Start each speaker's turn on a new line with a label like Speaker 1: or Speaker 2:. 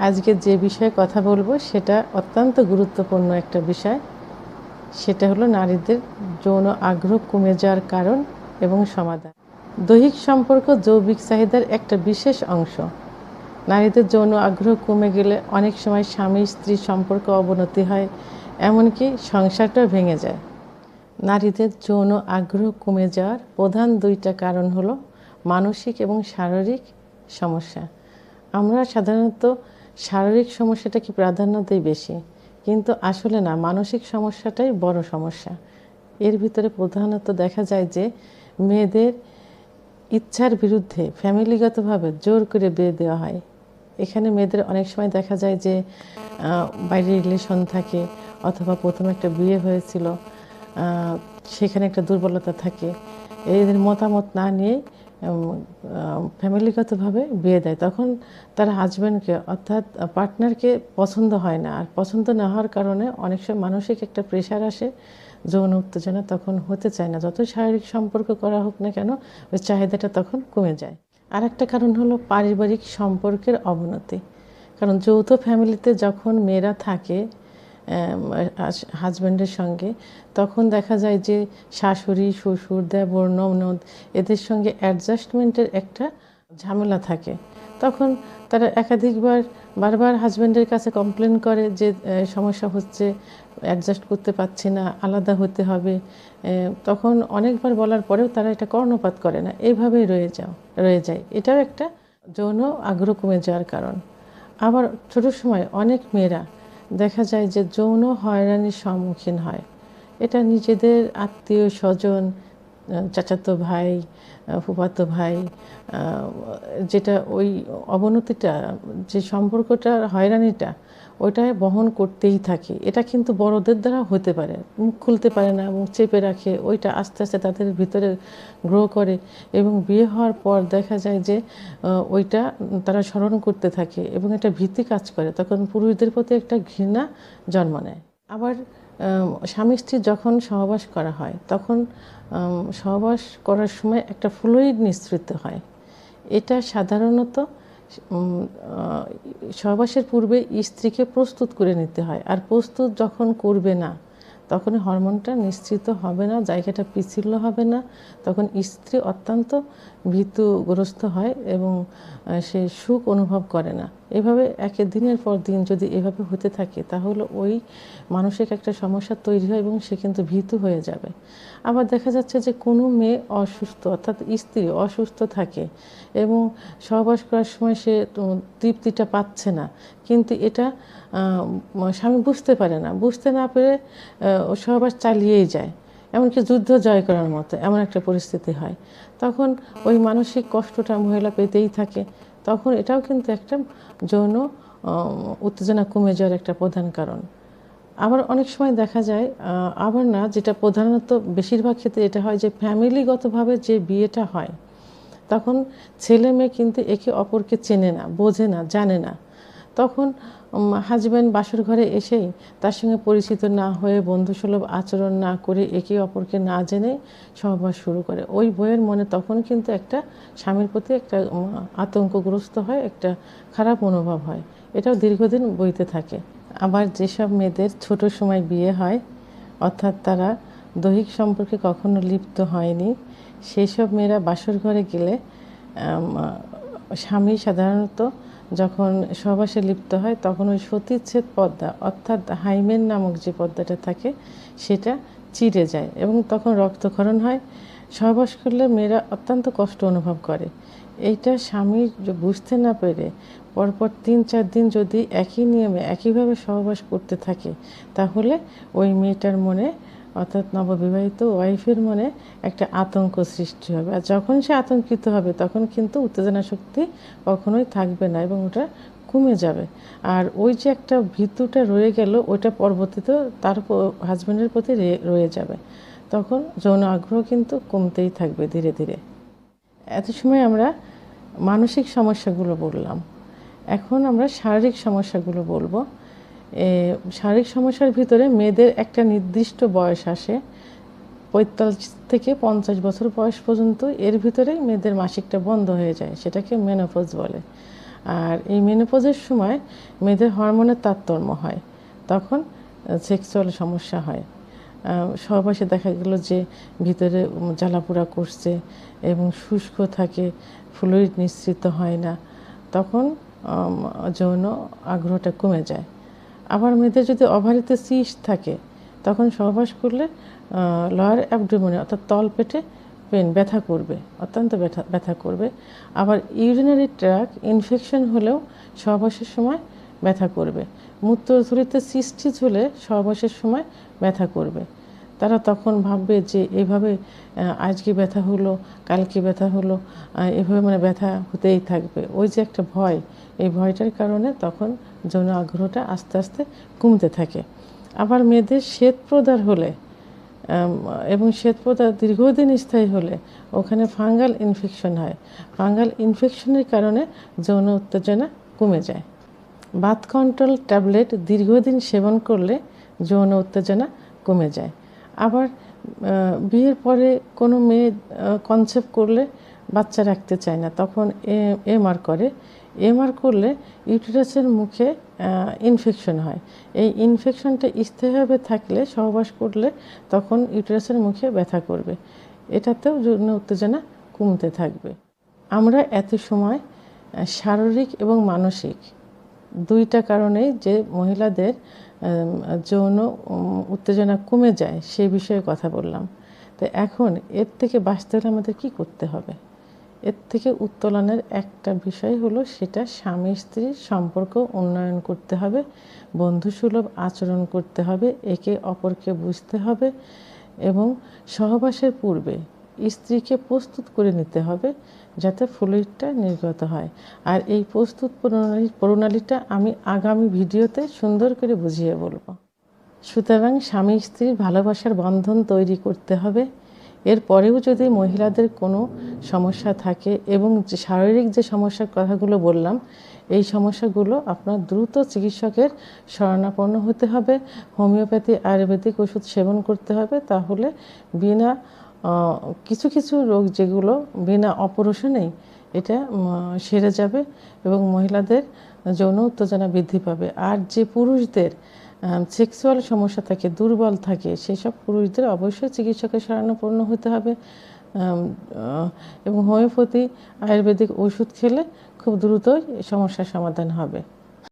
Speaker 1: আজকে যে বিষয়ে কথা বলবো সেটা অত্যন্ত গুরুত্বপূর্ণ একটা বিষয়। সেটা হলো নারীদের যৌন আগ্রহ কমে যাওয়ার কারণ এবং সমাধান। দৈহিক সম্পর্ক যৌবিক চাহিদার একটা বিশেষ অংশ। নারীদের যৌন আগ্রহ কমে গেলে অনেক সময় স্বামী স্ত্রী সম্পর্ক অবনতি হয়, এমনকি সংসারটাও ভেঙে যায়। নারীদের যৌন আগ্রহ কমে যাওয়ার প্রধান দুইটা কারণ হলো মানসিক এবং শারীরিক সমস্যা। আমরা সাধারণত শারীরিক সমস্যাটাকে প্রাধান্য দিই বেশি, কিন্তু আসলে না, মানসিক সমস্যাটাই বড় সমস্যা। এর ভিতরে প্রধানত দেখা যায় যে মেয়েদের ইচ্ছার বিরুদ্ধে ফ্যামিলিগতভাবে জোর করে বিয়ে দেওয়া হয়। এখানে মেয়েদের অনেক সময় দেখা যায় যে বাইরে রিলেশন থাকে, অথবা প্রথমে একটা বিয়ে হয়েছিল, সেখানে একটা দুর্বলতা থাকে। এদের মতামত না নিয়ে ফ্যামিলিগতভাবে বিয়ে দেয়। তখন তার হাজব্যান্ডকে অর্থাৎ পার্টনারকে পছন্দ হয় না, আর পছন্দ না হওয়ার কারণে অনেক সময় মানসিক একটা প্রেশার আসে, যৌন উত্তেজনা তখন হতে চায় না। যত শারীরিক সম্পর্ক করা হোক না কেন, ওই চাহিদাটা তখন কমে যায়। আর একটা কারণ হলো পারিবারিক সম্পর্কের অবনতি। কারণ যৌথ ফ্যামিলিতে যখন মেয়েরা থাকে হাজব্যান্ডের সঙ্গে, তখন দেখা যায় যে শাশুড়ি, শ্বশুর, দেবর, ননদ এদের সঙ্গে অ্যাডজাস্টমেন্টের একটা ঝামেলা থাকে। তখন তারা বারবার হাজব্যান্ডের কাছে কমপ্লেন করে যে সমস্যা হচ্ছে, অ্যাডজাস্ট করতে পারছি না, আলাদা হতে হবে। তখন অনেকবার বলার পরেও তারা এটা কর্ণপাত করে না, এইভাবেই রয়ে যায়। এটাও একটা যৌন আগ্রহ কমে যাওয়ার কারণ। আবার ছোট সময় অনেক মেয়েরা দেখা যায় যে যৌন হয়রানির সম্মুখীন হয়। এটা নিজেদের আত্মীয় স্বজন, চাচাতো ভাই, ফুফাতো ভাই, যেটা ওই অবনতিটা, যে সম্পর্কটার হয়রানিটা, ওইটাই বহন করতেই থাকে। এটা কিন্তু বড়দের দ্বারা হতে পারে, মুখ খুলতে পারে না, মুখ চেপে রাখে, ওইটা আস্তে আস্তে তাদের ভিতরে গ্রো করে, এবং বিয়ে হওয়ার পর দেখা যায় যে ওইটা তারা স্মরণ করতে থাকে, এবং এটা ভীতি কাজ করে। তখন পুরুষদের প্রতি একটা ঘৃণা জন্ম নেয়। আবার স্বামী স্ত্রী যখন সহবাস করা হয়, তখন সহবাস করার সময় একটা ফ্লুইড নিঃসৃত হয়। এটা সাধারণত সহবাসের পূর্বে স্ত্রীকে প্রস্তুত করে নিতে হয়, আর প্রস্তুত যখন করবে না, তখন হরমোনটা নিঃসৃত হবে না, জায়গাটা পিচ্ছিল হবে না। তখন স্ত্রী অত্যন্ত ভীতুগ্রস্ত হয় এবং সে সুখ অনুভব করে না। এভাবে দিনের পর দিন যদি এভাবে হতে থাকে, তাহলে ওই মানসিক একটা সমস্যা তৈরি হয়, এবং সে কিন্তু ভীতু হয়ে যাবে। আবার দেখা যাচ্ছে যে কোনো মেয়ে অসুস্থ, অর্থাৎ স্ত্রী অসুস্থ থাকে এবং সহবাস করার সময় সে তৃপ্তিটা পাচ্ছে না, কিন্তু এটা স্বামী বুঝতে না পেরে সহবাস চালিয়েই যায়, এমনকি যুদ্ধ জয় করার মতো এমন একটা পরিস্থিতি হয়। তখন ওই মানসিক কষ্টটা মহিলা পেতেই থাকে। তখন এটাও কিন্তু একটা যৌন উত্তেজনা কমে যাওয়ার একটা প্রধান কারণ। আবার অনেক সময় দেখা যায়, আবার না, যেটা প্রধানত বেশিরভাগ ক্ষেত্রে এটা হয় যে ফ্যামিলিগতভাবে যে বিয়েটা হয়, তখন ছেলে মেয়ে কিন্তু একে অপরকে চেনে না, বোঝে না, জানে না। তখন হাজব্যান্ড বাসর ঘরে এসেই তার সঙ্গে পরিচিত না হয়ে, বন্ধুসুলভ আচরণ না করে, একে অপরকে না জেনে সহবাস শুরু করে। ওই বইয়ের মনে তখন কিন্তু একটা স্বামীর প্রতি একটা আতঙ্কগ্রস্ত হয়, একটা খারাপ মনোভাব হয়। এটাও দীর্ঘদিন বইতে থাকে। আবার যেসব মেয়েদের ছোট সময় বিয়ে হয়, অর্থাৎ তারা দৈহিক সম্পর্কে কখনো লিপ্ত হয়নি, সেই সব মেয়েরা বাসর ঘরে গেলে স্বামী সাধারণত যখন সহবাসে লিপ্ত হয়, তখন ওই সতীচ্ছেদ পর্দা, অর্থাৎ হাইমেন নামক যে পর্দাটা থাকে, সেটা চিড়ে যায় এবং তখন রক্তক্ষরণ হয়। সহবাস করলে মেয়েরা অত্যন্ত কষ্ট অনুভব করে। এইটা স্বামী বুঝতে না পেরে পরপর 3-4 দিন যদি একই নিয়মে একইভাবে সহবাস করতে থাকে, তাহলে ওই মেয়েটার মনে, অর্থাৎ নববিবাহিত ওয়াইফের মনে একটা আতঙ্ক সৃষ্টি হবে। আর যখন সে আতঙ্কিত হবে, তখন কিন্তু উত্তেজনা শক্তি কখনোই থাকবে না, এবং ওটা কমে যাবে। আর ওই যে একটা ভীতুটা রয়ে গেল, ওইটা পরবর্তীতে তার হাজব্যান্ডের প্রতি রয়ে যাবে। তখন যৌন আগ্রহ কিন্তু কমতেই থাকবে ধীরে ধীরে। এত সময় আমরা মানসিক সমস্যাগুলো বললাম, এখন আমরা শারীরিক সমস্যাগুলো বলবো। শারীরিক সমস্যার ভিতরে মেয়েদের একটা নির্দিষ্ট বয়স আসে, 45 থেকে 50 বছর বয়স পর্যন্ত। এর ভিতরেই মেয়েদের মাসিকটা বন্ধ হয়ে যায়, সেটাকে মেনোপজ বলে। আর এই মেনোপজের সময় মেয়েদের হরমোনের তারতম্য হয়, তখন সেক্সুয়াল সমস্যা হয়। সহবাসে দেখা গেল যে ভিতরে জ্বালাপোড়া করছে এবং শুষ্ক থাকে, ফ্লুইড নিঃসৃত হয় না, তখন যৌন আগ্রহটা কমে যায়। আবার মেয়েদের যদি ওভারিতে সিস্ট থাকে, তখন সহবাস করলে লোয়ার অ্যাবডোমেনে অর্থাৎ তলপেটে ব্যথা করবে, অত্যন্ত ব্যথা করবে। আবার ইউরিনারি ট্র্যাক্ট ইনফেকশন হলেও সহবাসের সময় ব্যথা করবে। মূত্রথলিতে সিস্টিস হলে সহবাসের সময় ব্যথা করবে। তারা তখন ভাববে যে এইভাবে আজকে ব্যথা হলো, কালকে ব্যথা হলো, এভাবে মানে ব্যথা হতেই থাকবে। ওই যে একটা ভয়, এই ভয়টার কারণে তখন যৌন আগ্রহটা আস্তে আস্তে কমতে থাকে। আবার মেয়েদের শ্বেতপ্রদাহ হলে এবং শ্বেতপ্রদাহ দীর্ঘদিন স্থায়ী হলে ওখানে ফাঙ্গাল ইনফেকশন হয়। ফাঙ্গাল ইনফেকশনের কারণে যৌন উত্তেজনা কমে যায়। বার্থ কন্ট্রোল ট্যাবলেট দীর্ঘদিন সেবন করলে যৌন উত্তেজনা কমে যায়। আবার বিয়ের পরে কোনো মেয়ে কনসেপ্ট করলে বাচ্চা রাখতে চায় না, তখন এমআর করে। এমআর করলে ইউটেরাসের মুখে ইনফেকশন হয়। এই ইনফেকশনটা স্থায়ীভাবে থাকলে সহবাস করলে তখন ইউটেরাসের মুখে ব্যথা করবে, এটাতেও যৌন উত্তেজনা কমতে থাকবে। আমরা এত সময় শারীরিক এবং মানসিক দুইটা কারণেই যে মহিলাদের যৌন উত্তেজনা কমে যায় সেই বিষয়ে কথা বললাম। তো এখন এর থেকে বাঁচতে হলে আমাদের কী করতে হবে? এর থেকে উত্তোলনের একটা বিষয় হলো, সেটা স্বামী স্ত্রীর সম্পর্ক উন্নয়ন করতে হবে, বন্ধুসুলভ আচরণ করতে হবে, একে অপরকে বুঝতে হবে এবং সহবাসের পূর্বে স্ত্রীকে প্রস্তুত করে নিতে হবে যাতে ফ্লুইডটা নির্গত হয়। আর এই প্রস্তুত প্রণালীটা আমি আগামী ভিডিওতে সুন্দর করে বুঝিয়ে বলবো। সুতরাং স্বামী স্ত্রীর ভালোবাসার বন্ধন তৈরি করতে হবে। এরপরেও যদি মহিলাদের কোনো সমস্যা থাকে এবং যে শারীরিক যে সমস্যার কথাগুলো বললাম, এই সমস্যাগুলো আপনার দ্রুত চিকিৎসকের শরণাপন্ন হতে হবে, হোমিওপ্যাথি আয়ুর্বেদিক ওষুধ সেবন করতে হবে। তাহলে বিনা কিছু কিছু রোগ যেগুলো বিনা অপারেশনেই এটা সেরে যাবে এবং মহিলাদের যৌন উত্তেজনা বৃদ্ধি পাবে। আর যে পুরুষদের সেক্সুয়াল সমস্যা থাকে, দুর্বল থাকে, সেসব পুরুষদের অবশ্যই চিকিৎসকের শরণাপন্ন হতে হবে এবং হোমিওপ্যাথি আয়ুর্বেদিক ওষুধ খেলে খুব দ্রুতই সমস্যার সমাধান হবে।